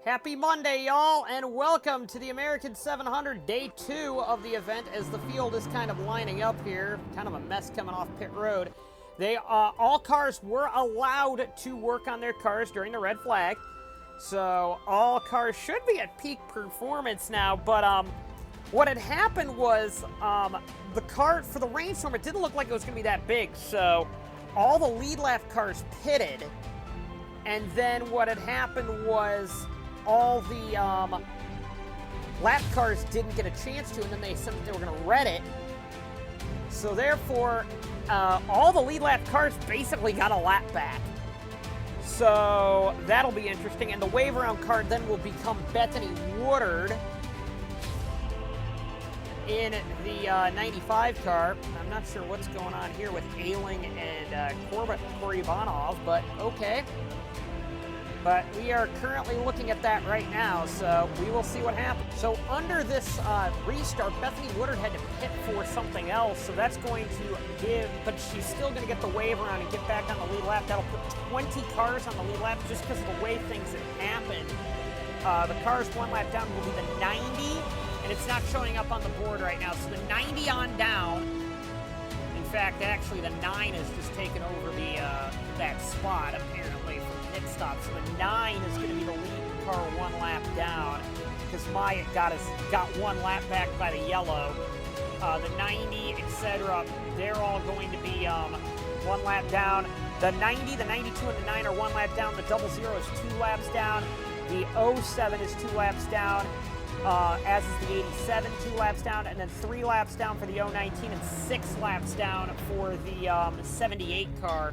Happy Monday, y'all, and welcome to the American 700, day 2 of the event as the field is kind of lining up here. Kind of a mess coming off pit road. All cars were allowed to work on their cars during the red flag. So all cars should be at peak performance now, but what had happened was the car, for the rainstorm, it didn't look like it was going to be that big, so all the lead lap cars pitted, and then what had happened was all the lap cars didn't get a chance to, and then they said that they were going to red it. So therefore, all the lead lap cars basically got a lap back. So that'll be interesting, and the wave around car then will become Bethany Woodard in the 95 car. I'm not sure what's going on here with Ailing and Corey Bonov, but okay. But we are currently looking at that right now, so we will see what happens. So under this restart, Bethany Woodard had to pit for something else, so that's going to give, but she's still going to get the wave around and get back on the lead lap. That'll put 20 cars on the lead lap just because of the way things have happened. The cars one lap down will be the 90, and it's not showing up on the board right now, so the 90 on down. In fact, actually the 9 is just taken over that spot, apparently, from pit stop. So the 9 is going to be the lead car one lap down, because Myatt got one lap back by the yellow. The 90, etc., they're all going to be one lap down. The 90, the 92, and the 9 are one lap down. The 00 is 2 laps down. The 07 is 2 laps down. As is the 87, 2 laps down, and then 3 laps down for the 019 and 6 laps down for the 78 car.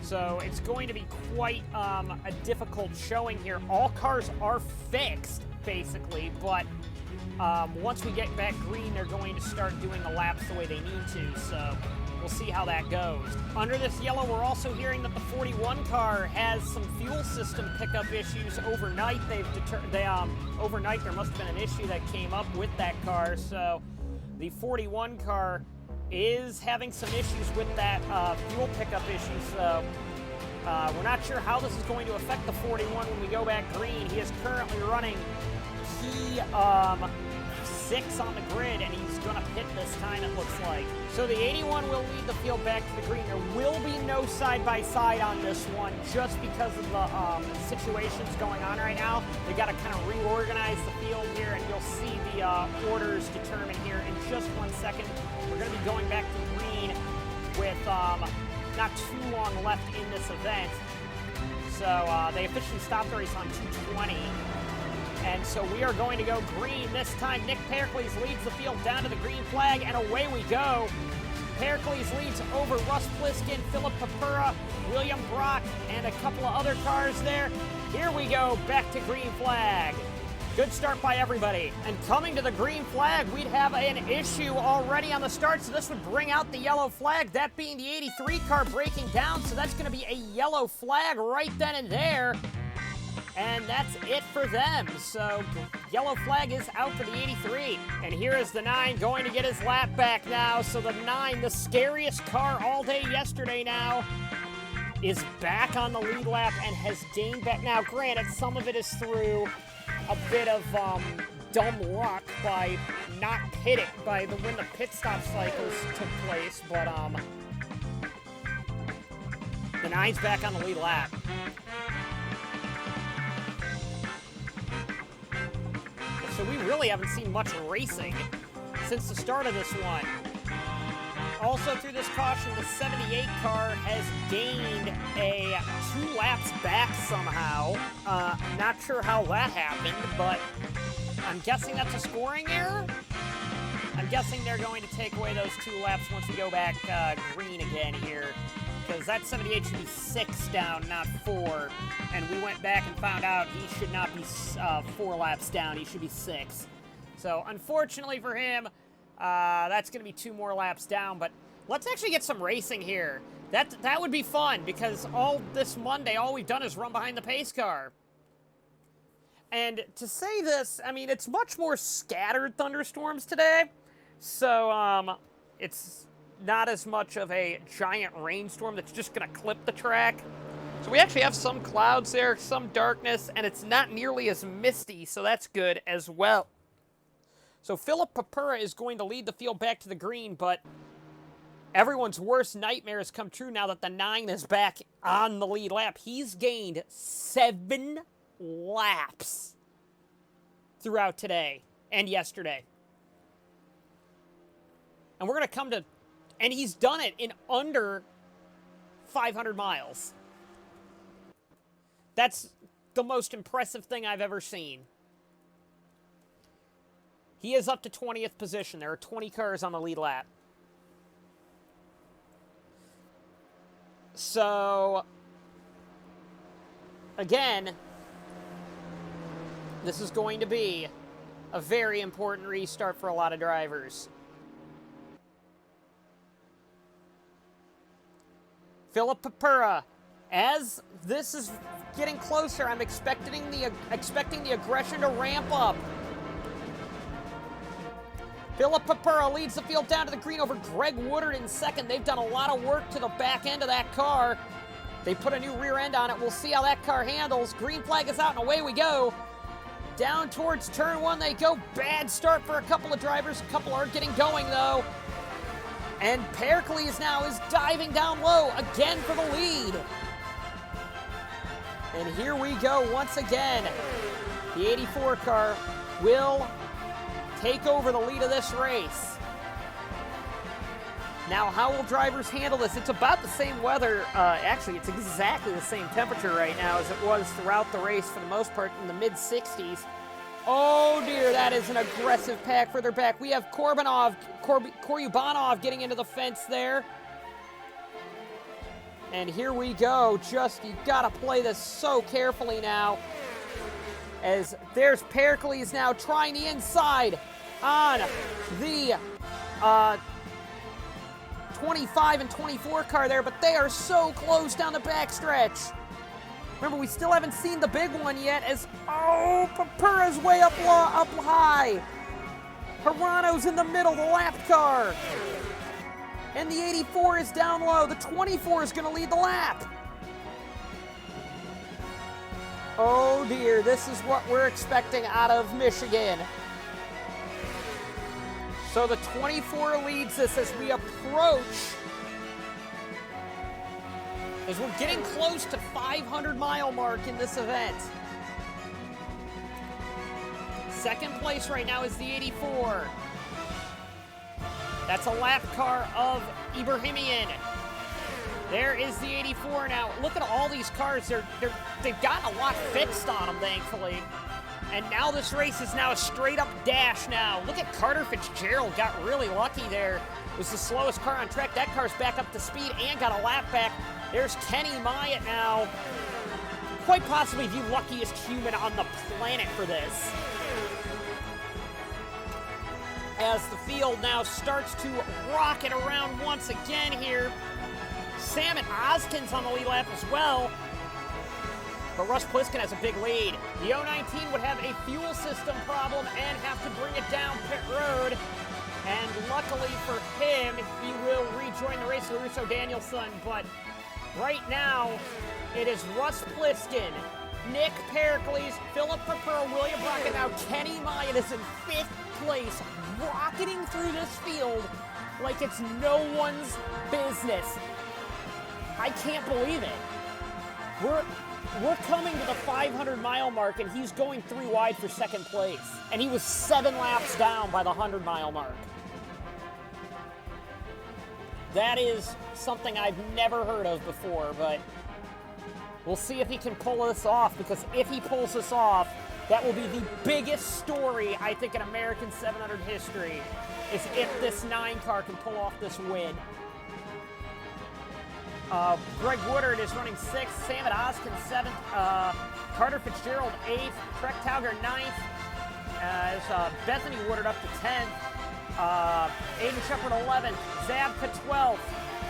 So it's going to be quite a difficult showing here. All cars are fixed, basically, but once we get back green, they're going to start doing the laps the way they need to, so we'll see how that goes. Under this yellow, we're also hearing that the 41 car has some fuel system pickup issues overnight. Overnight there must have been an issue that came up with that car, so the 41 car is having some issues with that fuel pickup issue, so we're not sure how this is going to affect the 41 when we go back green. He is currently running P6 on the grid, and he's going to pit this time, it looks like. So the 81 will lead the field back to the green. There will be no side-by-side on this one just because of the situations going on right now. They got to kind of reorganize the field here, and you'll see the orders determined here in just 1 second. We're going to be going back to green with not too long left in this event. So they officially stopped the race on 2:20. And so we are going to go green this time. Nick Pericles leads the field down to the green flag, and away we go. Pericles leads over Russ Pliskin, Philip Papura, William Brock, and a couple of other cars there. Here we go, back to green flag. Good start by everybody. And coming to the green flag, we'd have an issue already on the start, so this would bring out the yellow flag, that being the 83 car breaking down, so that's going to be a yellow flag right then and there. And that's it for them. So yellow flag is out for the 83. And here is the 9 going to get his lap back now. So the 9, the scariest car all day yesterday now, is back on the lead lap and has gained back. Now, granted, some of it is through a bit of dumb luck by not pitting, when the pit stop cycles took place. But the 9's back on the lead lap. So we really haven't seen much racing since the start of this one. Also through this caution, the 78 car has gained 2 laps back somehow. Not sure how that happened, but I'm guessing that's a scoring error. I'm guessing they're going to take away those 2 laps once we go back green again here, because that 78 should be 6 down, not 4. And we went back and found out he should not be 4 laps down. He should be 6. So unfortunately for him, that's going to be 2 more laps down. But let's actually get some racing here. That would be fun, because all this Monday, all we've done is run behind the pace car. And to say this, I mean, it's much more scattered thunderstorms today. So it's not as much of a giant rainstorm that's just going to clip the track. So we actually have some clouds there, some darkness, and it's not nearly as misty, so that's good as well. So Philip Papura is going to lead the field back to the green, but everyone's worst nightmare has come true now that the 9 is back on the lead lap. He's gained 7 laps throughout today and yesterday. And we're going to come to... And he's done it in under 500 miles. That's the most impressive thing I've ever seen. He is up to 20th position. There are 20 cars on the lead lap. So, again, this is going to be a very important restart for a lot of drivers. Philip Papura, as this is getting closer, I'm expecting the aggression to ramp up. Philip Papura leads the field down to the green over Greg Woodard in second. They've done a lot of work to the back end of that car. They put a new rear end on it. We'll see how that car handles. Green flag is out and away we go. Down towards turn 1 they go. Bad start for a couple of drivers. A couple are getting going though. And Pericles now is diving down low again for the lead. And here we go once again. The 84 car will take over the lead of this race. Now, how will drivers handle this? It's about the same weather. Actually, it's exactly the same temperature right now as it was throughout the race for the most part in the mid-60s. Oh dear, that is an aggressive pack further back. We have Koryubanov getting into the fence there. And here we go. Just, you gotta play this so carefully now. As there's Pericles now trying the inside on the 25 and 24 car there, but they are so close down the backstretch. Remember, we still haven't seen the big one yet as, oh, Papura's way up high. Hirano's in the middle, the lapped car. And the 84 is down low. The 24 is going to lead the lap. Oh dear, this is what we're expecting out of Michigan. So the 24 leads this as we approach, as we're getting close to 500-mile mark in this event. Second place right now is the 84. That's a lap car of Ibrahimian. There is the 84 now. Look at all these cars. They've gotten a lot fixed on them, thankfully. And now this race is now a straight-up dash now. Look at Carter Fitzgerald. Got really lucky there. Was the slowest car on track. That car's back up to speed and got a lap back. There's Kenny Myatt now. Quite possibly the luckiest human on the planet for this. As the field now starts to rocket around once again here. Sam and Oskin's on the lead lap as well. But Russ Pliskin has a big lead. The 019 would have a fuel system problem and have to bring it down pit road. And luckily for him, he will rejoin the race, LaRusso Danielson. But right now, it is Russ Pliskin, Nick Pericles, Philip Papura, William Brock, and now Kenny Myatt is in 5th place, rocketing through this field like it's no one's business. I can't believe it. We're coming to the 500-mile mark, and he's going 3 wide for 2nd place. And he was 7 laps down by the 100-mile mark. That is something I've never heard of before, but we'll see if he can pull this off, because if he pulls this off, that will be the biggest story, I think, in American 700 history, is if this 9 car can pull off this win. Greg Woodard is running 6th, Sam Oskin 7th, Carter Fitzgerald 8th, Trek Tauger 9th, as Bethany Woodard up to 10th, Aiden Shepard 11th, Zabka 12th,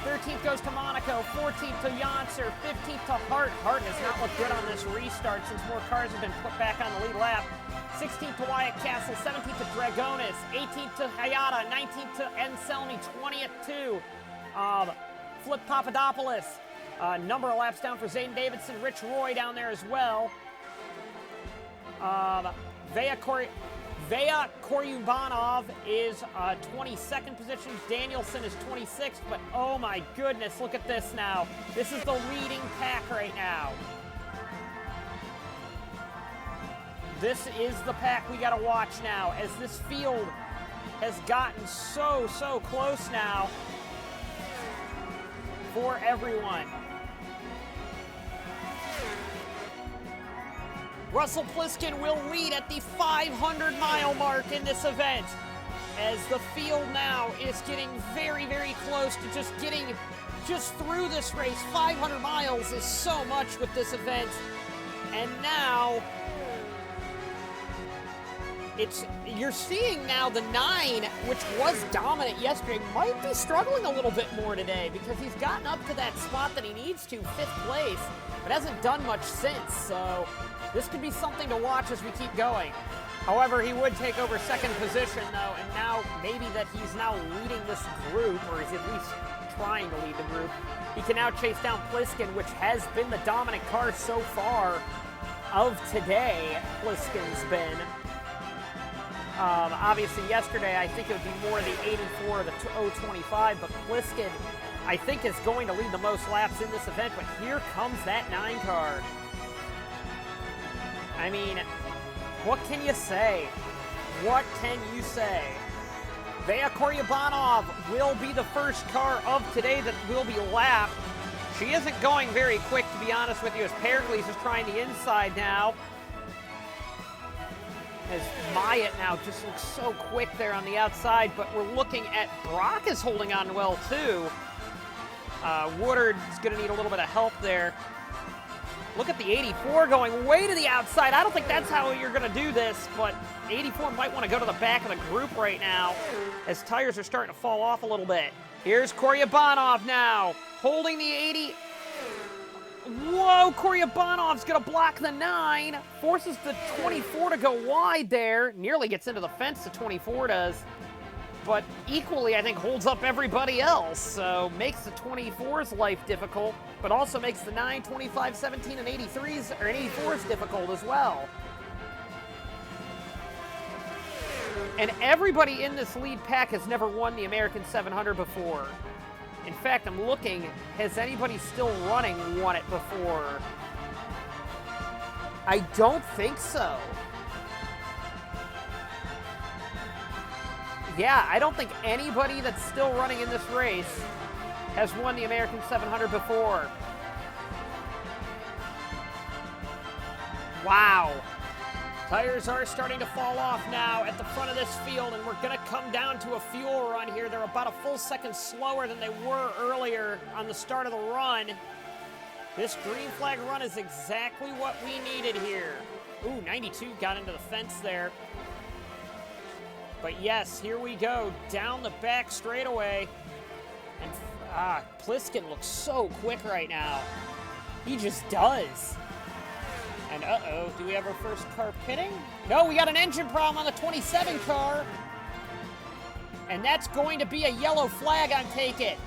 13th goes to Monaco, 14th to Yonser, 15th to Hart. Hart has not looked good on this restart since more cars have been put back on the lead lap. 16th to Wyatt Castle, 17th to Dragonis, 18th to Hayata, 19th to Anselmi, 20th to Flip Papadopoulos, Number of laps down for Zane Davidson. Rich Roy down there as well. Vea Koryubanov is 22nd position. Danielson is 26th, but oh my goodness, look at this now. This is the leading pack right now. This is the pack we gotta watch now, as this field has gotten so close now for everyone. Russell Pliskin will lead at the 500-mile mark in this event, as the field now is getting very close to just through this race. 500 miles is so much with this event, and now you're seeing now the 9, which was dominant yesterday, might be struggling a little bit more today, because he's gotten up to that spot that he needs to, 5th place, but hasn't done much since, so this could be something to watch as we keep going. However, he would take over 2nd position, though, and now maybe that he's now leading this group, or is at least trying to lead the group. He can now chase down Pliskin, which has been the dominant car so far of today. Pliskin's been. Obviously, yesterday, I think it would be more the 84 or the 025, but Pliskin, I think, is going to lead the most laps in this event, but here comes that 9 car. I mean, what can you say? What can you say? Vea Koryubanov will be the first car of today that will be lapped. She isn't going very quick, to be honest with you, as Pericles is trying the inside now. As Myatt now just looks so quick there on the outside, but we're looking at Brock is holding on well, too. Woodard is going to need a little bit of help there. Look at the 84 going way to the outside. I don't think that's how you're going to do this, but 84 might want to go to the back of the group right now as tires are starting to fall off a little bit. Here's Koryubanov now, holding the 80. Whoa, Koryubanov's going to block the 9, forces the 24 to go wide there. Nearly gets into the fence, the 24 does. But equally, I think, holds up everybody else. So makes the 24's life difficult, but also makes the 9, 25, 17, and 83's, or 84's difficult as well. And everybody in this lead pack has never won the American 700 before. In fact, I'm looking, has anybody still running won it before? I don't think so. Yeah, I don't think anybody that's still running in this race has won the American 700 before. Wow. Tires are starting to fall off now at the front of this field, and we're going to come down to a fuel run here. They're about a full second slower than they were earlier on the start of the run. This green flag run is exactly what we needed here. Ooh, 92 got into the fence there. But yes, here we go, down the back straightaway. And Pliskin looks so quick right now. He just does. And uh-oh, do we have our first car pitting? No, we got an engine problem on the 27 car. And that's going to be a yellow flag, I take it.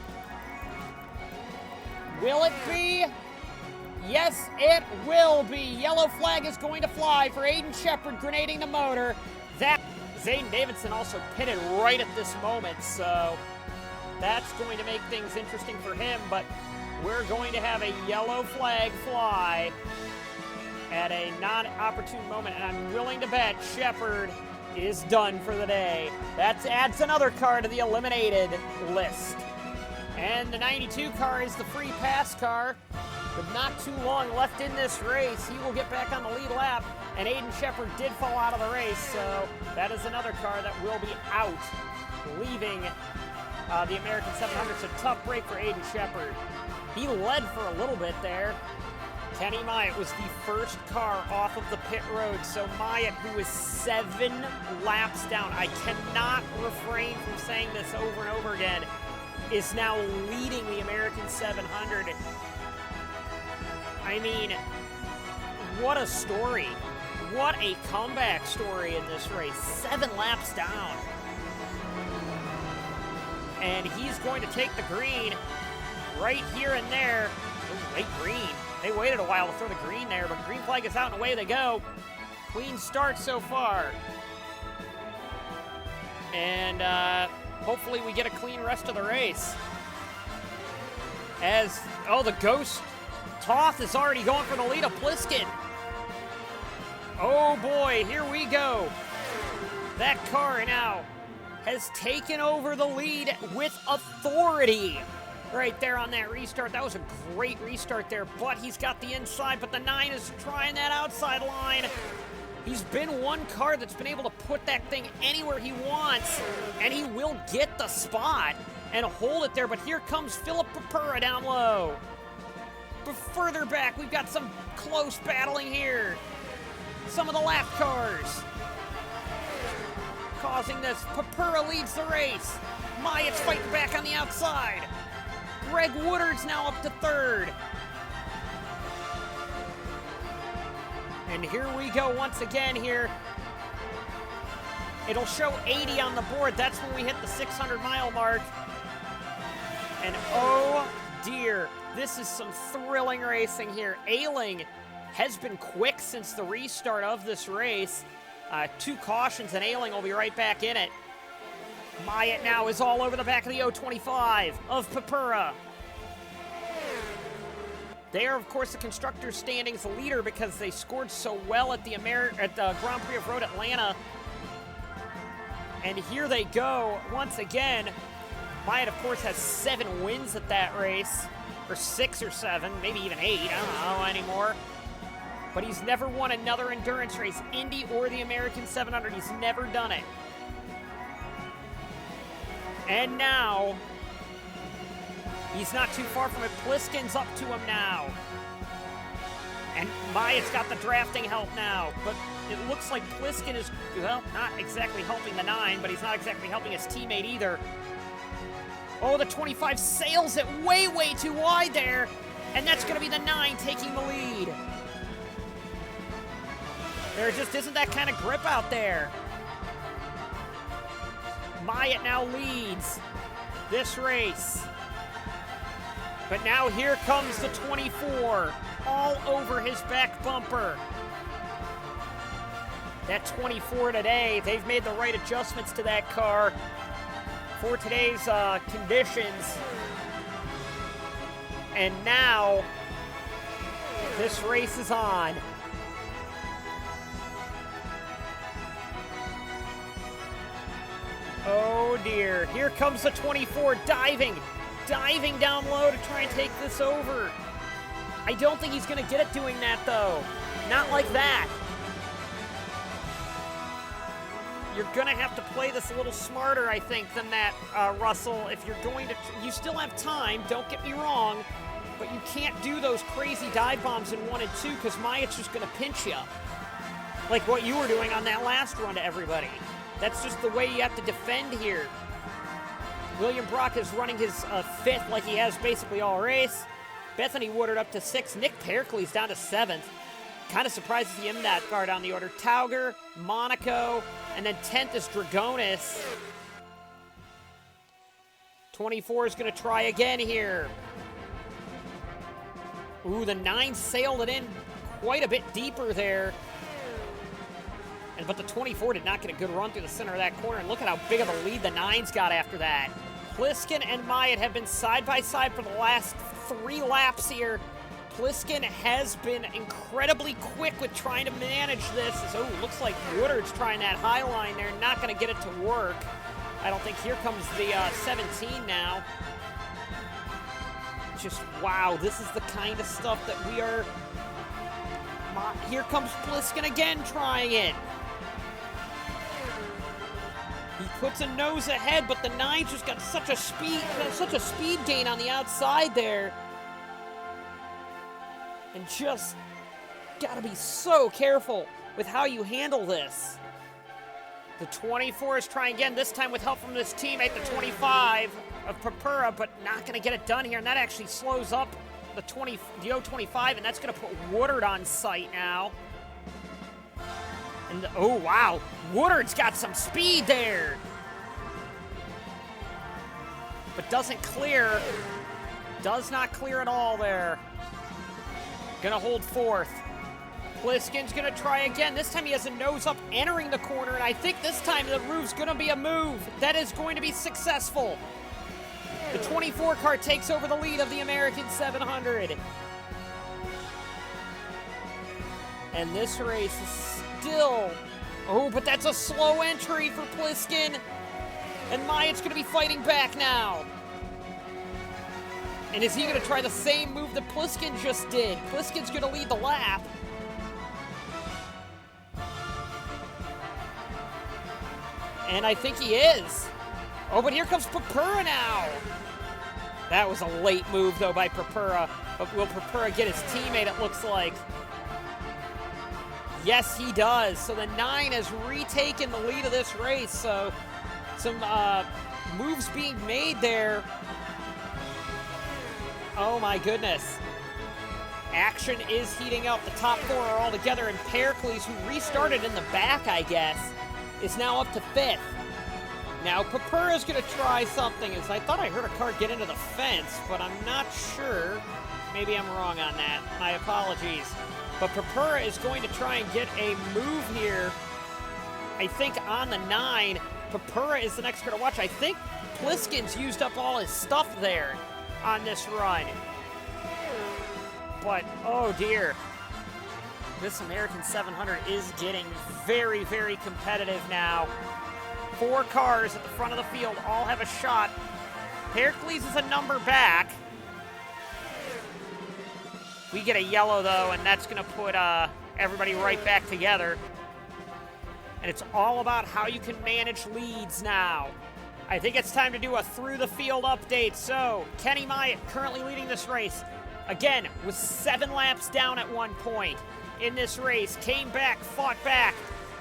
Will it be? Yes, it will be. Yellow flag is going to fly for Aiden Shepard grenading the motor. Zane Davidson also pitted right at this moment, so that's going to make things interesting for him, but we're going to have a yellow flag fly at a non-opportune moment, and I'm willing to bet Shepard is done for the day. That adds another car to the eliminated list. And the 92 car is the free pass car. With not too long left in this race, he will get back on the lead lap, and Aiden Shepard did fall out of the race, so that is another car that will be out, leaving the American 700. So tough break for Aiden Shepard. He led for a little bit there. Kenny Myatt was the first car off of the pit road, so Myatt, who is 7 laps down, I cannot refrain from saying this over and over again, is now leading the American 700. I mean, what a story. What a comeback story in this race. 7 laps down. And he's going to take the green right here and there. Ooh, late green. They waited a while to throw the green there, but green flag is out and away they go. Clean start so far. And hopefully we get a clean rest of the race. As, oh, the Ghost Toth is already going for the lead of Pliskin. Oh boy, here we go. That car now has taken over the lead with authority. Right there on that restart. That was a great restart there, but he's got the inside, but the 9 is trying that outside line. He's been one car that's been able to put that thing anywhere he wants, and he will get the spot and hold it there, but here comes Philip Papura down low. But further back, we've got some close battling here. Some of the lap cars causing this. Papura leads the race. Myatt's fighting back on the outside. Greg Woodard's now up to third. And here we go once again here. It'll show 80 on the board. That's when we hit the 600-mile mark. And oh dear, this is some thrilling racing here. Ailing has been quick since the restart of this race. 2 cautions and Ailing will be right back in it. Myatt now is all over the back of the 025 of Papura. They are, of course, the Constructors' Standings leader because they scored so well at the Grand Prix of Road Atlanta. And here they go once again. Myatt, of course, has 7 wins at that race, or 6 or 7, maybe even 8, I don't know anymore. But he's never won another endurance race, Indy or the American 700. He's never done it. And now, he's not too far from it. Pliskin's up to him now. And Myatt's got the drafting help now. But it looks like Pliskin is, well, not exactly helping the 9, but he's not exactly helping his teammate either. Oh, the 25 sails it way, way too wide there. And that's going to be the 9 taking the lead. There just isn't that kind of grip out there. Myatt now leads this race. But now here comes the 24, all over his back bumper. That 24 today, they've made the right adjustments to that car for today's conditions. And now, this race is on. Oh dear, here comes the 24, diving down low to try and take this over. I don't think he's gonna get it doing that though. Not like that. You're gonna have to play this a little smarter, I think, than that, Russell. If you're going to, you still have time, don't get me wrong, but you can't do those crazy dive bombs in 1 and 2 because Myatt's just gonna pinch you. Like what you were doing on that last run to everybody. That's just the way you have to defend here. William Brock is running his 5th like he has basically all race. Bethany Woodard up to 6th. Nick Pericles down to 7th. Kind of surprised to see him that far down the order. Tauger, Monaco, and then 10th is Dragonis. 24 is going to try again here. Ooh, the 9 sailed it in quite a bit deeper there. But the 24 did not get a good run through the center of that corner. And look at how big of a lead the 9's got after that. Pliskin and Myatt have been side by side for the last 3 laps here. Pliskin has been incredibly quick with trying to manage this. Oh, looks like Woodard's trying that high line there. Not going to get it to work. I don't think. Here comes the 17 now. Just, wow, this is the kind of stuff that we are... Here comes Pliskin again trying it. He puts a nose ahead, but the 9's just got such a speed gain on the outside there. And just gotta be so careful with how you handle this. The 24 is trying again, this time with help from this teammate, the 25 of Papura, but not gonna get it done here, and that actually slows up the 025, and that's gonna put Woodard on sight now. And oh wow, Woodard's got some speed there. But doesn't clear. Does not clear at all there. Gonna hold fourth. Pliskin's gonna try again. This time he has a nose up entering the corner, and I think this time the roof's gonna be a move that is going to be successful. The 24 car takes over the lead of the American 700. And this race is still... Oh, but that's a slow entry for Pliskin. And Myatt's gonna be fighting back now. And is he gonna try the same move that Pliskin just did? Pliskin's gonna lead the lap. And I think he is. Oh, but here comes Pericles now. That was a late move, though, by Pericles. But will Pericles get his teammate, it looks like? Yes, he does. So the 9 has retaken the lead of this race. So some moves being made there. Oh, my goodness. Action is heating up. The top 4 are all together. And Pericles, who restarted in the back, I guess, is now up to 5th. Now, Pericles is going to try something. As I thought I heard a car get into the fence, but I'm not sure. Maybe I'm wrong on that. My apologies. But Pericles is going to try and get a move here. I think on the 9. Pericles is the next car to watch. I think Pliskin's used up all his stuff there on this run. But, oh dear. This American 700 is getting very, very competitive now. 4 cars at the front of the field all have a shot. Pericles is a number back. We get a yellow, though, and that's going to put everybody right back together. And it's all about how you can manage leads now. I think it's time to do a through-the-field update. So, Kenny Myatt currently leading this race. Again, was 7 laps down at one point in this race. Came back, fought back.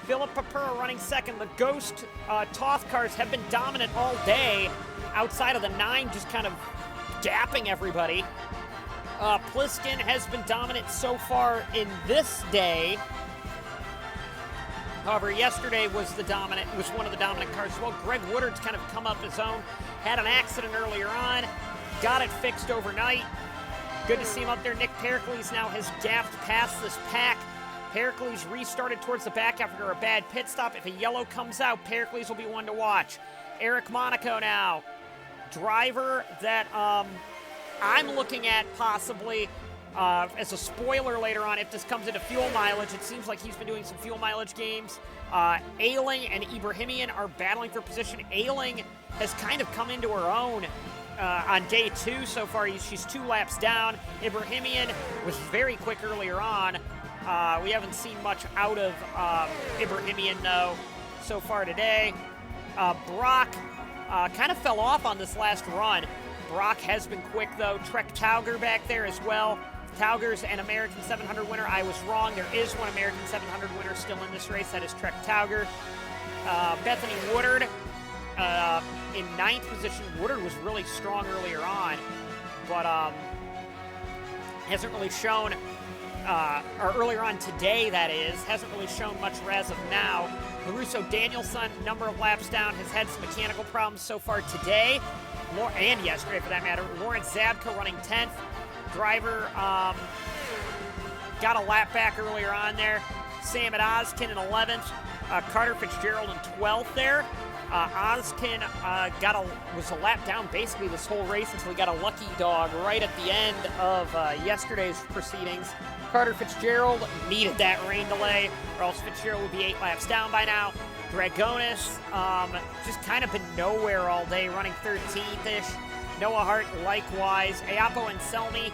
Philip Pericles running second. The Ghost Toth cars have been dominant all day. Outside of the 9, just kind of gapping everybody. Pliskin has been dominant so far in this day. However, yesterday was one of the dominant cars as well. Greg Woodard's kind of come up his own. Had an accident earlier on. Got it fixed overnight. Good to see him up there. Nick Pericles now has gapped past this pack. Pericles restarted towards the back after a bad pit stop. If a yellow comes out, Pericles will be one to watch. Eric Monaco now. Driver that I'm looking at possibly as a spoiler later on if this comes into fuel mileage. It seems like he's been doing some fuel mileage games. Ailing and Ibrahimian are battling for position. Ailing has kind of come into her own on day 2 so far. She's 2 laps down. Ibrahimian was very quick earlier on. We haven't seen much out of Ibrahimian, though, so far today. Brock kind of fell off on this last run. Brock has been quick, though. Trek Tauger back there as well. Tauger's an American 700 winner. I was wrong. There is one American 700 winner still in this race. That is Trek Tauger. Bethany Woodard in 9th position. Woodard was really strong earlier on, but hasn't really shown, or earlier on today, that is, hasn't really shown much as of now. LaRusso Danielson, number of laps down, has had some mechanical problems so far today, and yesterday for that matter. Lawrence Zabka running 10th. Driver got a lap back earlier on there. Sam at Ozkin in 11th. Carter Fitzgerald in 12th there. Ozkin was a lap down basically this whole race until he got a lucky dog right at the end of yesterday's proceedings. Carter Fitzgerald needed that rain delay, or else Fitzgerald would be 8 laps down by now. Dragonis just kind of been nowhere all day, running 13th-ish. Noah Hart likewise. Ayapo and Selmy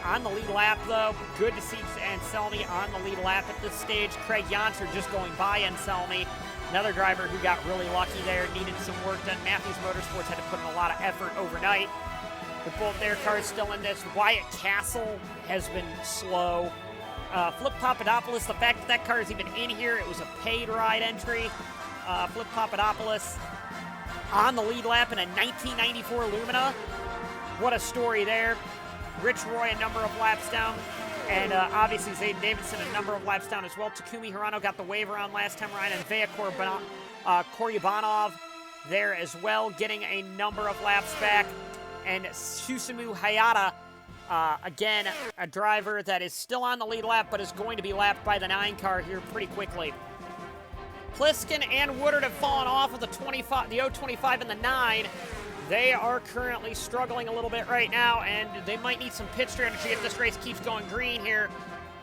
on the lead lap, though. Good to see Anselmi on the lead lap at this stage. Craig Yonser just going by Anselmi. Another driver who got really lucky there, needed some work done. Matthews Motorsports had to put in a lot of effort overnight. With both their cars still in this. Wyatt Castle has been slow. Flip Papadopoulos, the fact that car is even in here, it was a paid ride entry. Flip Papadopoulos on the lead lap in a 1994 Lumina. What a story there. Rich Roy a number of laps down. And obviously Zayden Davidson a number of laps down as well. Takumi Hirano got the waiver on last time around. And Veya Koryabanov there as well, getting a number of laps back. and Susumu Hayata, again, a driver that is still on the lead lap, but is going to be lapped by the 9 car here pretty quickly. Pliskin and Woodard have fallen off of the 025 and the 9. They are currently struggling a little bit right now, and they might need some pit strategy if this race keeps going green here.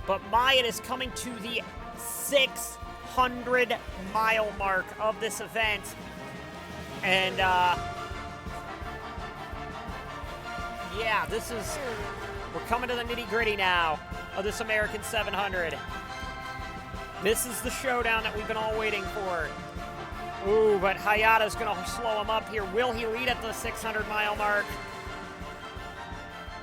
But Myatt is coming to the 600-mile mark of this event. And, yeah, we're coming to the nitty-gritty now of this American 700. This is the showdown that we've been all waiting for. Ooh, but Hayata's going to slow him up here. Will he lead at the 600-mile mark?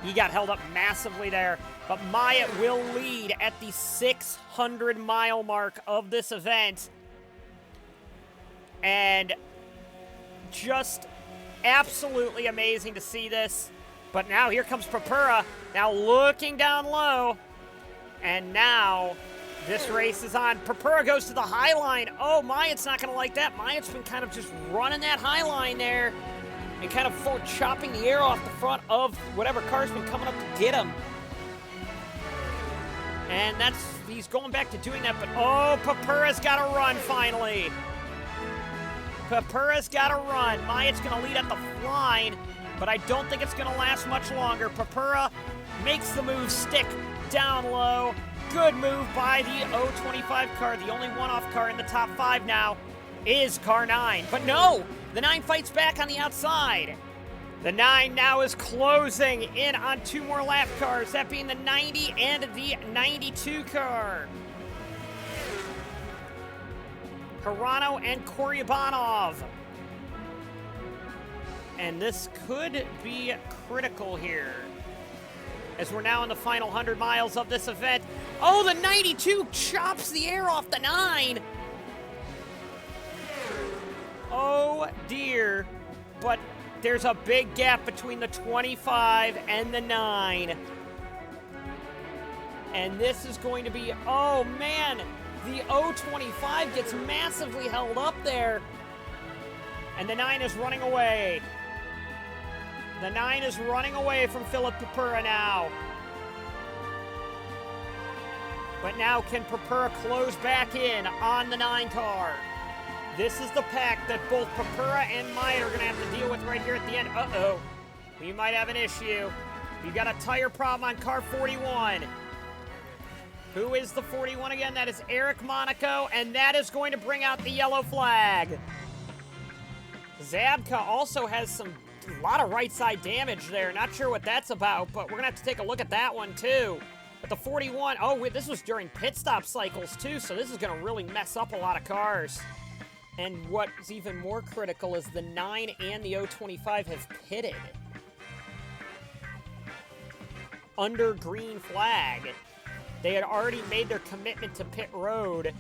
He got held up massively there. But Myatt will lead at the 600-mile mark of this event. And just absolutely amazing to see this. But now here comes Papura, now looking down low. And now this race is on. Papura goes to the high line. Oh, Myatt's not going to like that. Myatt's been kind of just running that high line there and kind of chopping the air off the front of whatever car's been coming up to get him. And he's going back to doing that, but oh, Papura's got to run finally. Papura's got to run. Myatt's going to lead at the line, but I don't think it's going to last much longer. Papura makes the move stick down low. Good move by the 025 car. The only one-off car in the top 5 now is car 9. But no, the 9 fights back on the outside. The 9 now is closing in on 2 more lap cars, that being the 90 and the 92 car. Hirano and Koryabanov. And this could be critical here, as we're now in the final 100 miles of this event. Oh, the 92 chops the air off the 9. Oh, dear. But there's a big gap between the 25 and the 9. And this is going to be, oh, man. The 025 gets massively held up there. And the 9 is running away. The 9 is running away from Philip Papura now. But now can Papura close back in on the 9 car? This is the pack that both Papura and Myatt are going to have to deal with right here at the end. Uh-oh. We might have an issue. You got a tire problem on car 41. Who is the 41 again? That is Eric Monaco, and that is going to bring out the yellow flag. Zabka also has a lot of right side damage there. Not sure what that's about, but we're going to have to take a look at that one too. But the 41, this was during pit stop cycles too, so this is going to really mess up a lot of cars. And what's even more critical is the 9 and the 025 have pitted under green flag. They had already made their commitment to pit road,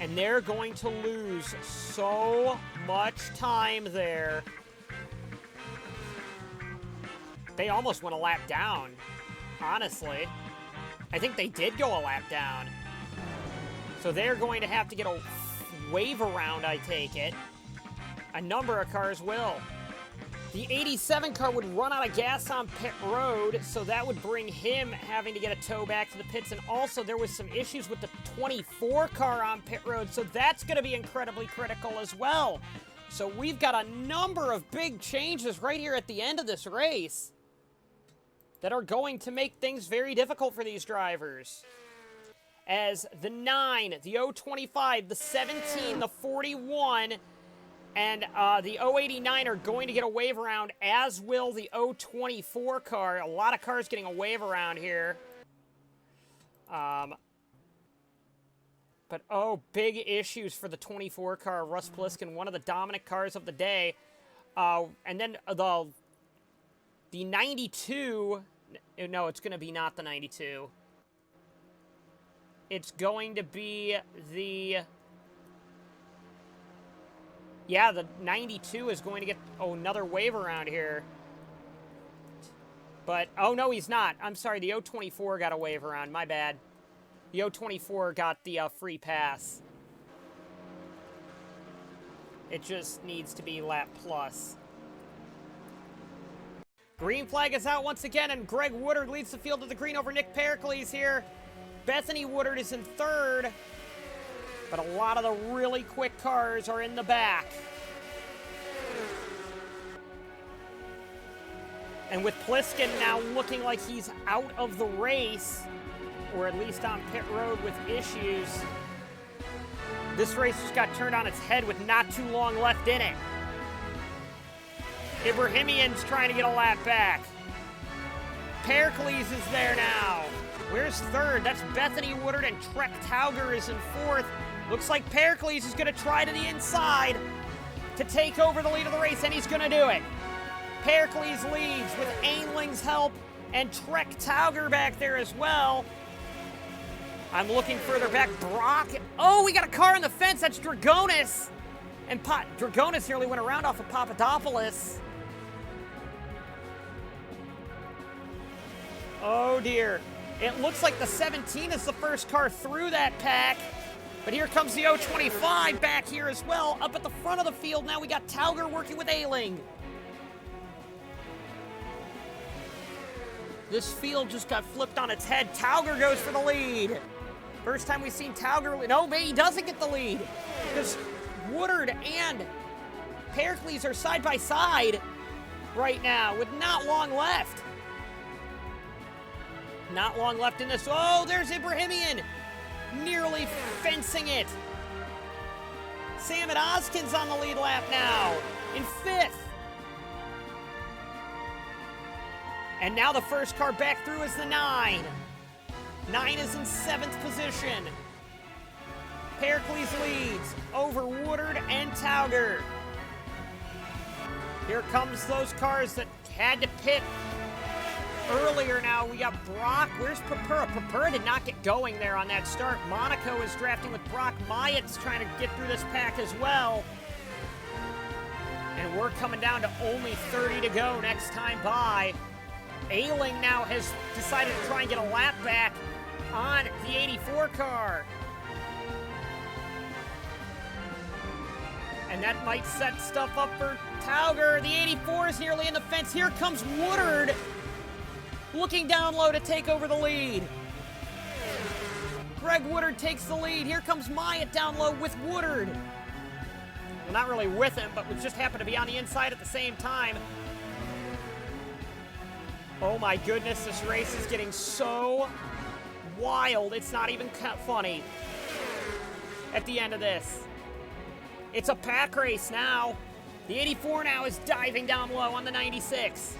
and they're going to lose so much time there. They almost went a lap down, honestly. I think they did go a lap down. So they're going to have to get a wave around, I take it. A number of cars will. The 87 car would run out of gas on pit road, so that would bring him having to get a tow back to the pits. And also there was some issues with the 24 car on pit road, so that's going to be incredibly critical as well. So we've got a number of big changes right here at the end of this race that are going to make things very difficult for these drivers. As the 9, the 025, the 17, the 41, and the 089 are going to get a wave around, as will the 024 car. A lot of cars getting a wave around here. But, big issues for the 24 car. Russ Pliskin, one of the dominant cars of the day. And then the 92... No, it's going to be not the 92. It's going to be the... Yeah, the 92 is going to get another wave around here. But, no, he's not. I'm sorry, the 024 got a wave around. My bad. The 024 got the free pass. It just needs to be lap plus. Green flag is out once again, and Greg Woodard leads the field to the green over Nick Pericles here. Bethany Woodard is in third, but a lot of the really quick cars are in the back. And with Pliskin now looking like he's out of the race, or at least on pit road with issues, this race just got turned on its head with not too long left in it. Ibrahimian's trying to get a lap back. Pericles is there now. Where's third? That's Bethany Woodard, and Trek Tauger is in fourth. Looks like Pericles is going to try to the inside to take over the lead of the race, and he's going to do it. Pericles leads with Ainling's help and Trek Tauger back there as well. I'm looking further back. Brock. Oh, we got a car in the fence. That's Dragonis. And Dragonis nearly went around off of Papadopoulos. Oh, dear. It looks like the 17 is the first car through that pack. But here comes the 025 back here as well. Up at the front of the field now, we got Tauger working with Ailing. This field just got flipped on its head. Tauger goes for the lead. First time we've seen Tauger. No, but he doesn't get the lead. Because Woodard and Pericles are side by side right now with not long left. Not long left in this. Oh, there's Ibrahimian. Nearly fencing it. Sam Oskin's on the lead lap now in fifth. And now the first car back through is the 9. 9 is in 7th position. Pericles leads over Woodard and Tauger. Here comes those cars that had to pit earlier now. We got Brock. Where's Papura? Papura did not get going there on that start. Monaco is drafting with Brock. Myatt's trying to get through this pack as well. And we're coming down to only 30 to go next time by. Ailing now has decided to try and get a lap back on the 84 car. And that might set stuff up for Tauger. The 84 is nearly in the fence. Here comes Woodard looking down low to take over the lead. Greg Woodard takes the lead. Here comes Myatt down low with Woodard. Well, not really with him, but we just happened to be on the inside at the same time. Oh my goodness, this race is getting so wild, it's not even funny at the end of this. It's a pack race now. The 84 now is diving down low on the 96.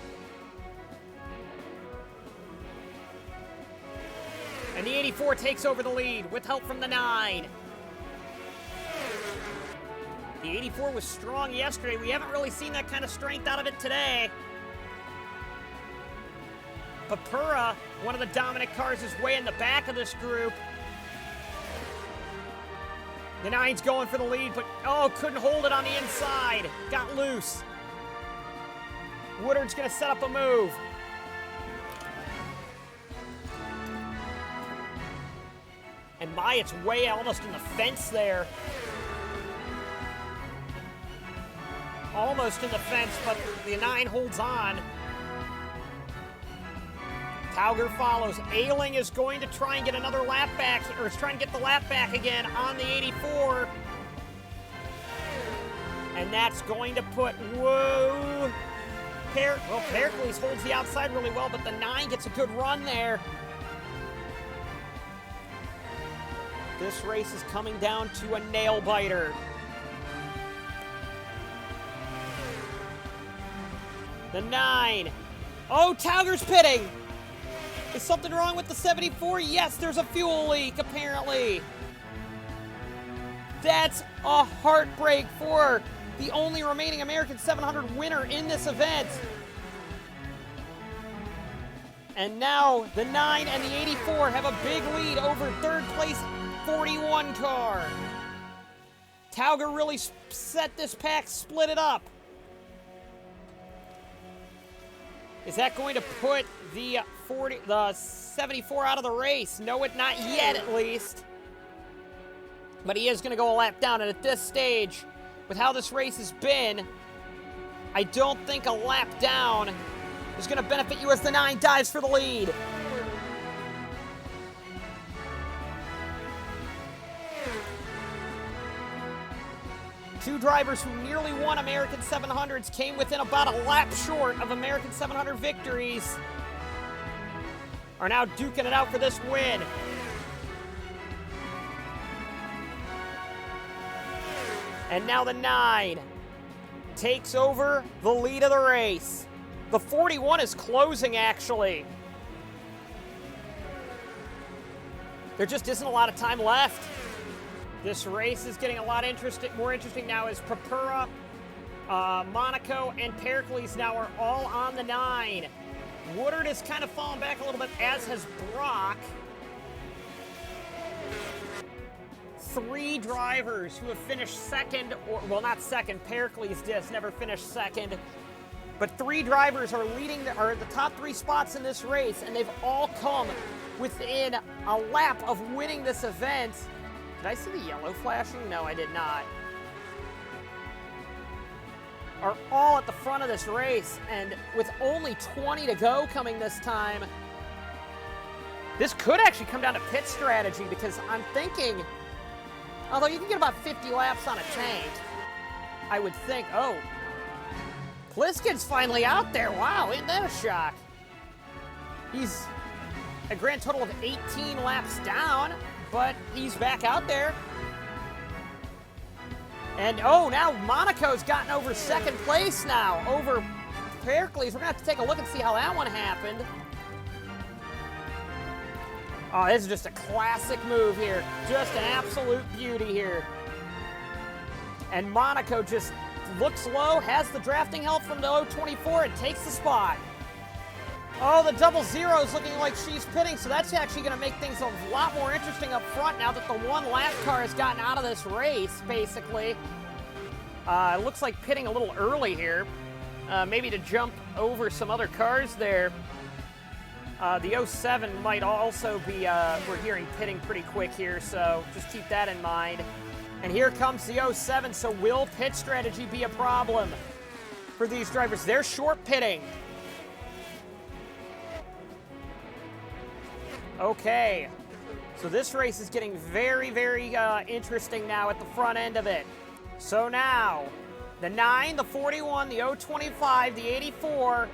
And the 84 takes over the lead with help from the 9. The 84 was strong yesterday. We haven't really seen that kind of strength out of it today. Papura, one of the dominant cars, is way in the back of this group. The 9's going for the lead, but oh, couldn't hold it on the inside. Got loose. Woodard's going to set up a move. And Myatt's way almost in the fence there. Almost in the fence, but the 9 holds on. Tauger follows. Ailing is going to try and get another lap back, or is trying to get the lap back again on the 84. And that's going to put, whoa. Pericles holds the outside really well, but the 9 gets a good run there. This race is coming down to a nail biter. The 9. Oh, Tauger's pitting. Is something wrong with the 74? Yes, there's a fuel leak, apparently. That's a heartbreak for the only remaining American 700 winner in this event. And now the 9 and the 84 have a big lead over third place 41 car. Tauger really set this pack, split it up. Is that going to put the 74 out of the race? No, not yet, at least. But he is going to go a lap down, and at this stage, with how this race has been, I don't think a lap down is going to benefit you as the 9 dives for the lead. Two drivers who nearly won American 700s came within about a lap short of American 700 victories are now duking it out for this win. And now the 9 takes over the lead of the race. The 41 is closing, actually. There just isn't a lot of time left. This race is getting a lot more interesting now as Papura, Monaco, and Pericles now are all on the 9. Woodard has kind of fallen back a little bit, as has Brock. 3 drivers who have finished second, or, well, not second, Pericles just never finished second, but 3 drivers are are the top 3 spots in this race, and they've all come within a lap of winning this event. Did I see the yellow flashing? No, I did not. Are all at the front of this race, and with only 20 to go coming this time, this could actually come down to pit strategy, because I'm thinking, although you can get about 50 laps on a tank, I would think, oh, Pliskin's finally out there. Wow, isn't that a shock? He's a grand total of 18 laps down, but he's back out there. And, oh, now Monaco's gotten over second place now, over Pericles. We're going to have to take a look and see how that one happened. Oh, this is just a classic move here. Just an absolute beauty here. And Monaco just looks low, has the drafting help from the 024, and takes the spot. Oh, the 00 is looking like she's pitting, so that's actually going to make things a lot more interesting up front now that the 1 lap car has gotten out of this race, basically. It looks like pitting a little early here, maybe to jump over some other cars there. The 07 might also be, we're hearing pitting pretty quick here, so just keep that in mind. And here comes the 07, so will pit strategy be a problem for these drivers? They're short pitting. Okay, so this race is getting very, very interesting now at the front end of it. So now, the 9, the 41, the 025, the 84,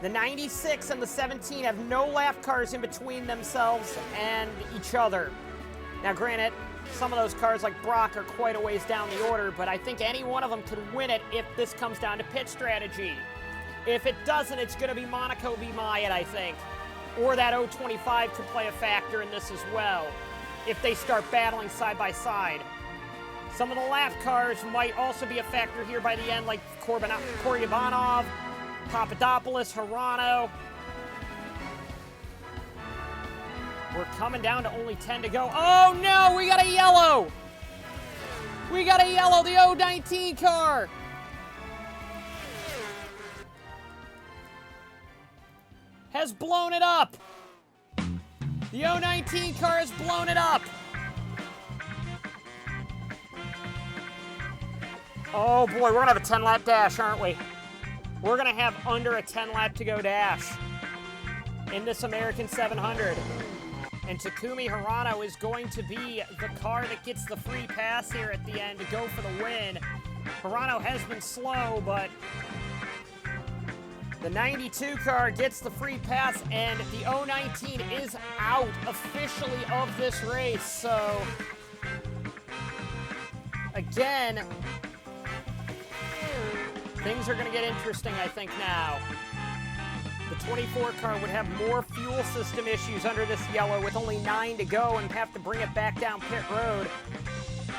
the 96, and the 17 have no lap cars in between themselves and each other. Now, granted, some of those cars like Brock are quite a ways down the order, but I think any one of them could win it if this comes down to pit strategy. If it doesn't, it's going to be Monaco v. Myatt, I think. Or that 025 could play a factor in this as well, if they start battling side by side. Some of the lap cars might also be a factor here by the end, like Koryabanov, Papadopoulos, Hirano. We're coming down to only 10 to go. Oh no, we got a yellow! We got a yellow, the 019 car! Has blown it up. The 019 car has blown it up. Oh boy, we're gonna have a 10-lap dash, aren't we? We're gonna have under a 10-lap to go dash in this American 700. And Takumi Hirano is going to be the car that gets the free pass here at the end to go for the win. Hirano has been slow, but the 92 car gets the free pass, and the 019 is out officially of this race. So, again, things are going to get interesting, I think, now. The 24 car would have more fuel system issues under this yellow with only 9 to go and have to bring it back down pit road.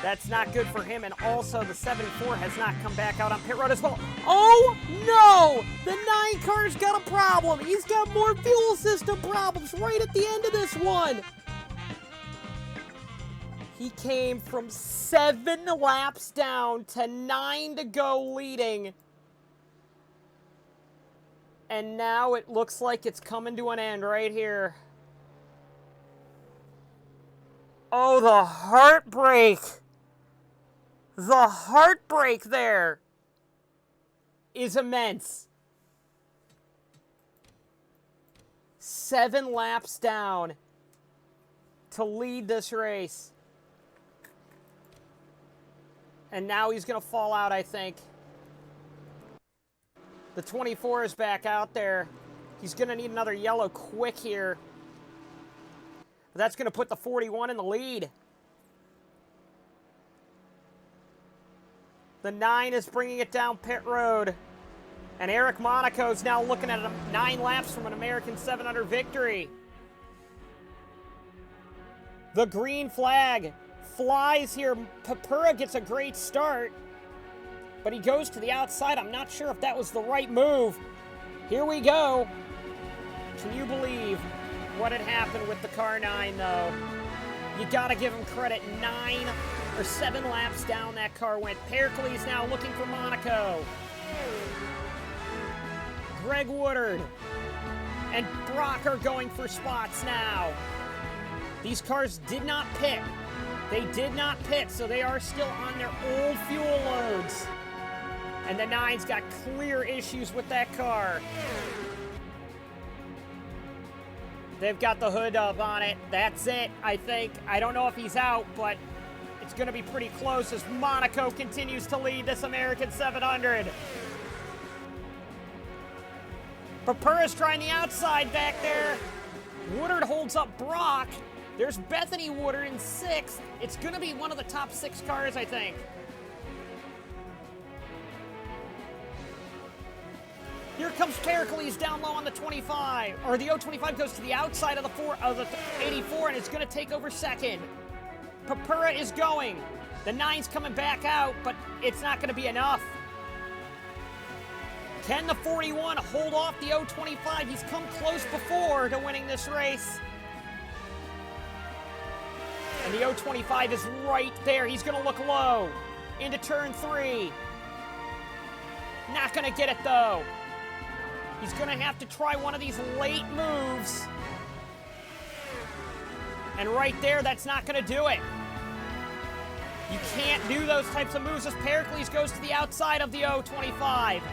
That's not good for him, and also the 74 has not come back out on pit road as well. Oh, no! The 9 car's got a problem. He's got more fuel system problems right at the end of this one. He came from 7 laps down to 9 to go leading. And now it looks like it's coming to an end right here. Oh, the heartbreak. The heartbreak there is immense. 7 laps down to lead this race. And now he's going to fall out, I think. The 24 is back out there. He's going to need another yellow quick here. That's going to put the 41 in the lead. The 9 is bringing it down pit road. And Eric Monaco's now looking at 9 laps from an American 700 victory. The green flag flies here. Papura gets a great start, but he goes to the outside. I'm not sure if that was the right move. Here we go. Can you believe what had happened with the car 9, though? You gotta give him credit. 9 or 7 laps down that car went. Pericles now looking for Monaco. Greg Woodard and Brock are going for spots now. These cars did not pit. They did not pit, so they are still on their old fuel loads. And the 9's got clear issues with that car. They've got the hood up on it. That's it, I think. I don't know if he's out, but it's going to be pretty close as Monaco continues to lead this American 700. Papura's trying the outside back there. Woodard holds up Brock. There's Bethany Woodard in 6th. It's going to be one of the top 6 cars, I think. Here comes Pericles down low on the 25. Or the 025 goes to the outside of the 84, and it's going to take over 2nd. Papura is going. The 9's coming back out, but it's not going to be enough. Can the 41 hold off the 025? He's come close before to winning this race. And the 025 is right there. He's going to look low into turn 3. Not going to get it, though. He's going to have to try one of these late moves. And right there, that's not going to do it. You can't do those types of moves as Pericles goes to the outside of the 025.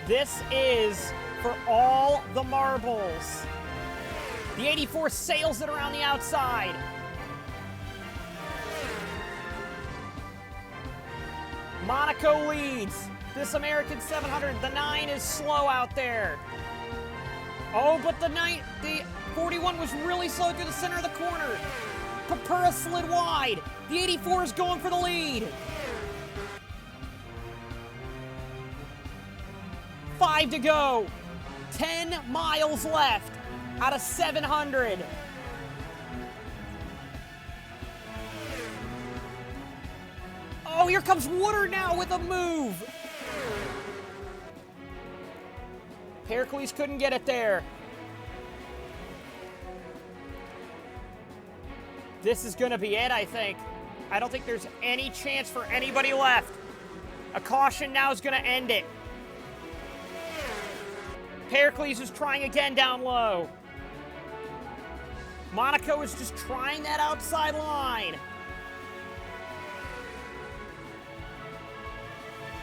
This is for all the marbles. The 84 sails it around the outside. Monaco leads this American 700. The 9 is slow out there. Oh, but the 41 was really slow through the center of the corner. Papura slid wide. The 84 is going for the lead. 5 to go. 10 miles left out of 700. Oh, here comes Woodard now with a move. Pericles couldn't get it there. This is going to be it, I think. I don't think there's any chance for anybody left. A caution now is going to end it. Pericles is trying again down low. Monaco is just trying that outside line.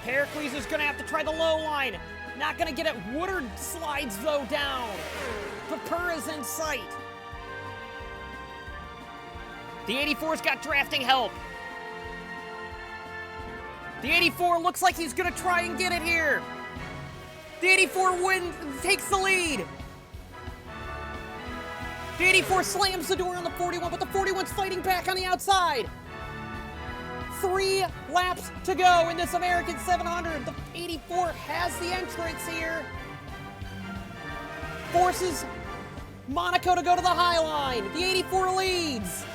Pericles is going to have to try the low line. Not going to get it. Woodard slides, though, down. Papura's in sight. The 84's got drafting help. The 84 looks like he's going to try and get it here. The 84 takes the lead. The 84 slams the door on the 41, but the 41's fighting back on the outside. 3 laps to go in this American 700. The 84 has the entrance here. Forces Monaco to go to the high line. The 84 leads.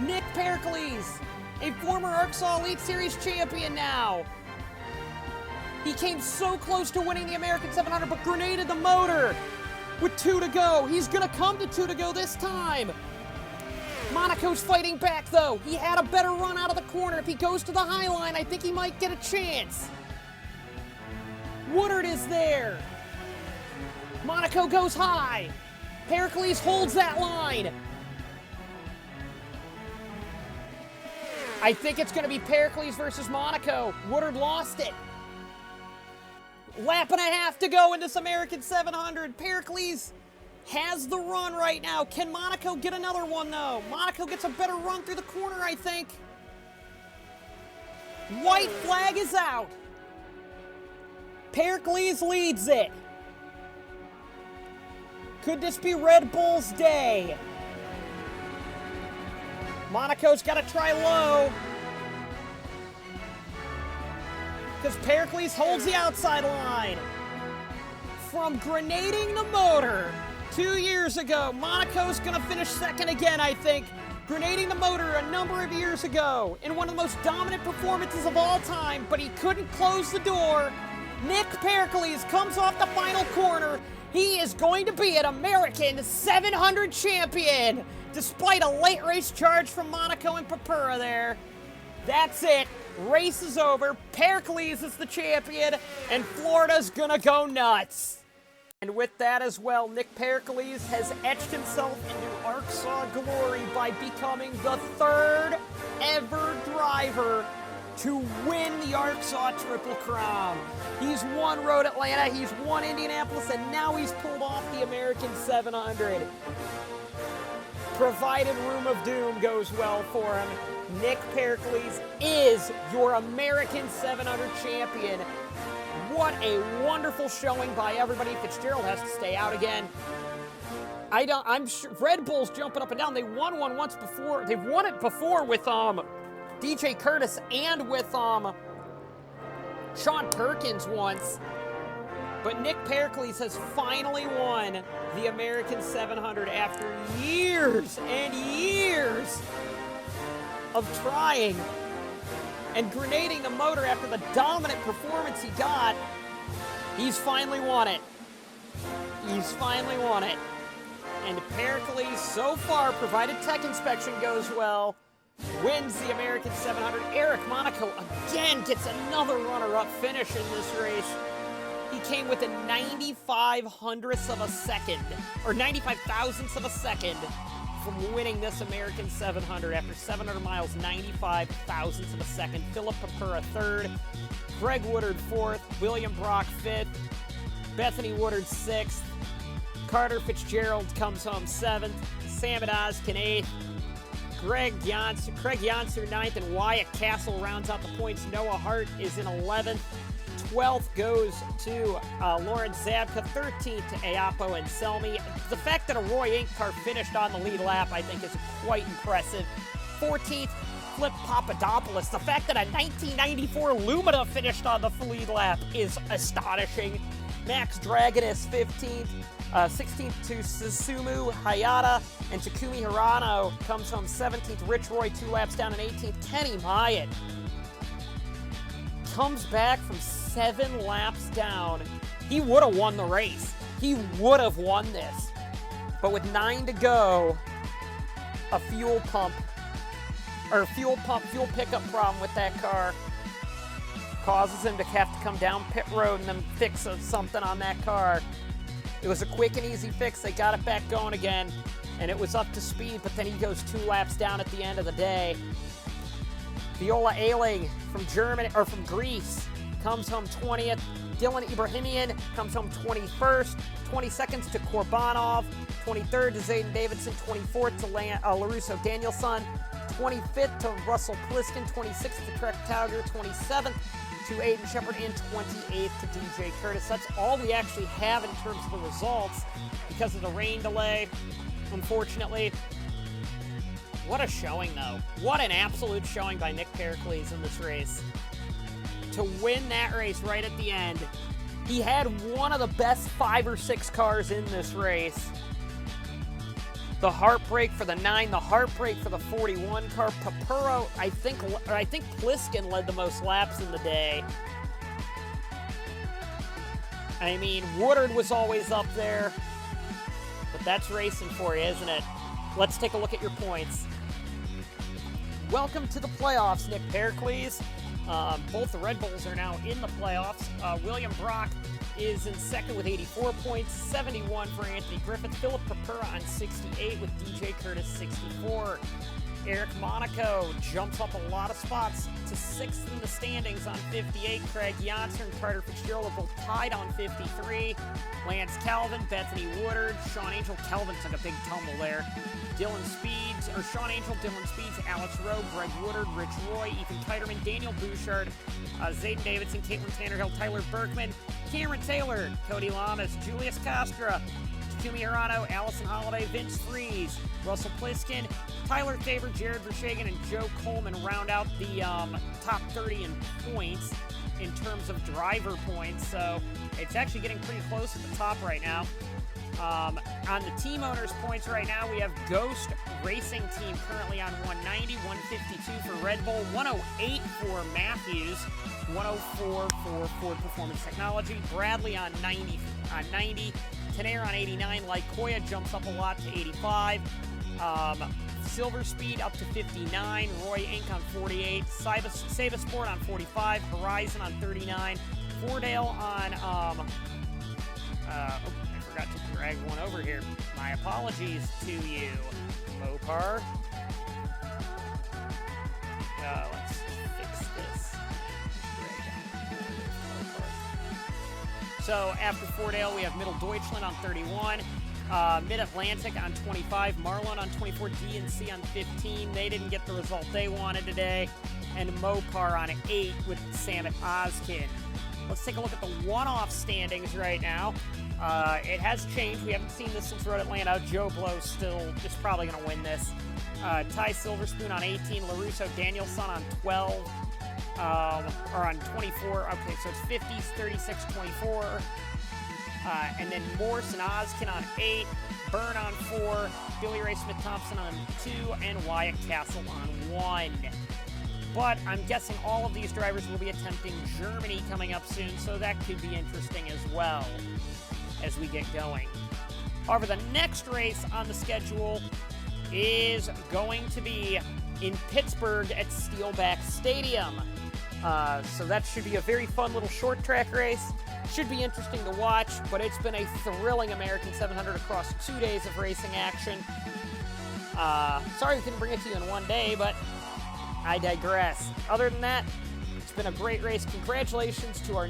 Nick Pericles, a former ARCSOA Elite Series champion now. He came so close to winning the American 700, but grenaded the motor with 2 to go. He's going to come to 2 to go this time. Monaco's fighting back, though. He had a better run out of the corner. If he goes to the high line, I think he might get a chance. Woodard is there. Monaco goes high. Pericles holds that line. I think it's going to be Pericles versus Monaco. Woodard lost it. Lap and a half to go in this American 700. Pericles has the run right now. Can Monaco get another one, though? Monaco gets a better run through the corner, I think. White flag is out. Pericles leads it. Could this be Red Bull's day? Monaco's got to try low. Because Pericles holds the outside line. From grenading the motor 2 years ago, Monaco's going to finish second again, I think. Grenading the motor a number of years ago in one of the most dominant performances of all time, but he couldn't close the door. Nick Pericles comes off the final corner. He is going to be an American 700 champion, despite a late race charge from Monaco and Papura there. That's it. Race is over. Pericles is the champion, and Florida's gonna go nuts. And with that as well, Nick Pericles has etched himself into ARCSOA glory by becoming the third ever driver to win the ARCSOA Triple Crown. He's won Road Atlanta, he's won Indianapolis, and now he's pulled off the American 700. Provided Room of Doom goes well for him, Nick Pericles is your American 700 champion. What a wonderful showing by everybody. Fitzgerald has to stay out again. I'm sure Red Bull's jumping up and down. They won one once before. They've won it before with DJ Curtis and with Sean Perkins once. But Nick Pericles has finally won the American 700 after years and years of trying and grenading the motor after the dominant performance he got. He's finally won it. He's finally won it. And Pericles, so far, provided tech inspection goes well, wins the American 700. Eric Monaco again gets another runner-up finish in this race. He came within 95 hundredths of a second, or 95 thousandths of a second from winning this American 700 after 700 miles, 95 thousandths of a second. Philip Papura third, Greg Woodard fourth, William Brock fifth, Bethany Woodard sixth, Carter Fitzgerald comes home seventh, Sam Odoskin eighth, Craig Janser ninth, and Wyatt Castle rounds out the points. Noah Hart is in 11th. 12th goes to Lawrence Zabka, 13th to Ayapo and Selmy. The fact that a Roy Inc. car finished on the lead lap, I think, is quite impressive. 14th, Flip Papadopoulos. The fact that a 1994 Lumina finished on the lead lap is astonishing. Max Dragon is 15th. 16th to Susumu Hayata, and Takumi Hirano comes home 17th. Rich Roy 2 laps down, and 18th. Kenny Myatt comes back from 7 laps down. He would have won the race. He would have won this. But with 9 to go, a fuel pickup problem with that car causes him to have to come down pit road and then fix something on that car. It was a quick and easy fix. They got it back going again, and it was up to speed, but then he goes 2 laps down at the end of the day. Viola Ailing from Greece comes home 20th. Dylan Ibrahimian comes home 21st. 22nd to Korbanov. 23rd to Zayden Davidson. 24th to LaRusso Danielson. 25th to Russell Pliskin. 26th to Trek Tauger. 27th to Aiden Shepard, and 28th to DJ Curtis. That's all we actually have in terms of the results because of the rain delay, unfortunately. What a showing, though. What an absolute showing by Nick Pericles in this race. To win that race right at the end. He had one of the best 5 or 6 cars in this race. The heartbreak for the 9, the heartbreak for the 41 car. Papuro, I think Pliskin led the most laps in the day. I mean, Woodard was always up there. But that's racing for you, isn't it? Let's take a look at your points. Welcome to the playoffs, Nick Pericles. Both the Red Bulls are now in the playoffs. William Brock is in second with 84 points, 71 for Anthony Griffith. Philip Papura on 68 with DJ Curtis 64. Eric Monaco jumps up a lot of spots to 6th in the standings on 58. Craig Janssen and Carter Fitzgerald are both tied on 53. Lance Calvin, Bethany Woodard, Sean Angel. Calvin took a big tumble there. Dylan Speeds, or Sean Angel, Dylan Speeds, Alex Rowe, Greg Woodard, Rich Roy, Ethan Kiterman, Daniel Bouchard, Zayden Davidson, Caitlin Tannerhill, Tyler Berkman, Cameron Taylor, Cody Lamas, Julius Costra, Takumi Hirano, Allison Holiday, Vince Freeze, Russell Pliskin, Tyler Tabor, Jared Vershagen, and Joe Coleman round out the top 30 in points in terms of driver points. So it's actually getting pretty close at the top right now. On the team owners' points right now, we have Ghost Racing Team currently on 190, 152 for Red Bull, 108 for Matthews, 104 for Ford Performance Technology, Bradley on 90, Tenair on 89, Lycoya jumps up a lot to 85, Silver Speed up to 59, Roy Inc. on 48, Saba Sport on 45, Horizon on 39, Fordale on, I forgot to drag one over here. My apologies to you, Mopar. Let's fix this. So after Fordale, we have Middle Deutschland on 31, Mid-Atlantic on 25, Marlon on 24, DNC on 15. They didn't get the result they wanted today. And Mopar on 8 with Sam at Ozkin. Let's take a look at the one-off standings right now. It has changed. We haven't seen this since Road Atlanta. Joe Blow still is probably going to win this. Ty Silverspoon on 18. LaRusso Danielson on 12. Or on 24. Okay, so it's 50s, 36, 24. And then Morse and Ozkin on 8. Byrne on 4. Billy Ray Smith-Thompson on 2. And Wyatt Castle on 1. But I'm guessing all of these drivers will be attempting Germany coming up soon, so that could be interesting as well as we get going. However, the next race on the schedule is going to be in Pittsburgh at Steelback Stadium. So that should be a very fun little short track race. Should be interesting to watch, but it's been a thrilling American 700 across 2 days of racing action. Sorry we couldn't bring it to you in one day, but I digress. Other than that, it's been a great race. Congratulations to our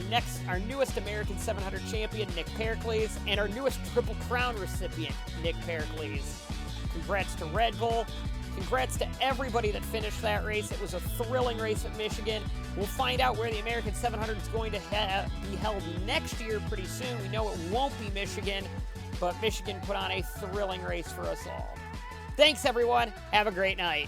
newest American 700 champion, Nick Pericles, and our newest Triple Crown recipient, Nick Pericles. Congrats to Red Bull. Congrats to everybody that finished that race. It was a thrilling race at Michigan. We'll find out where the American 700 is going to be held next year pretty soon. We know it won't be Michigan, but Michigan put on a thrilling race for us all. Thanks, everyone. Have a great night.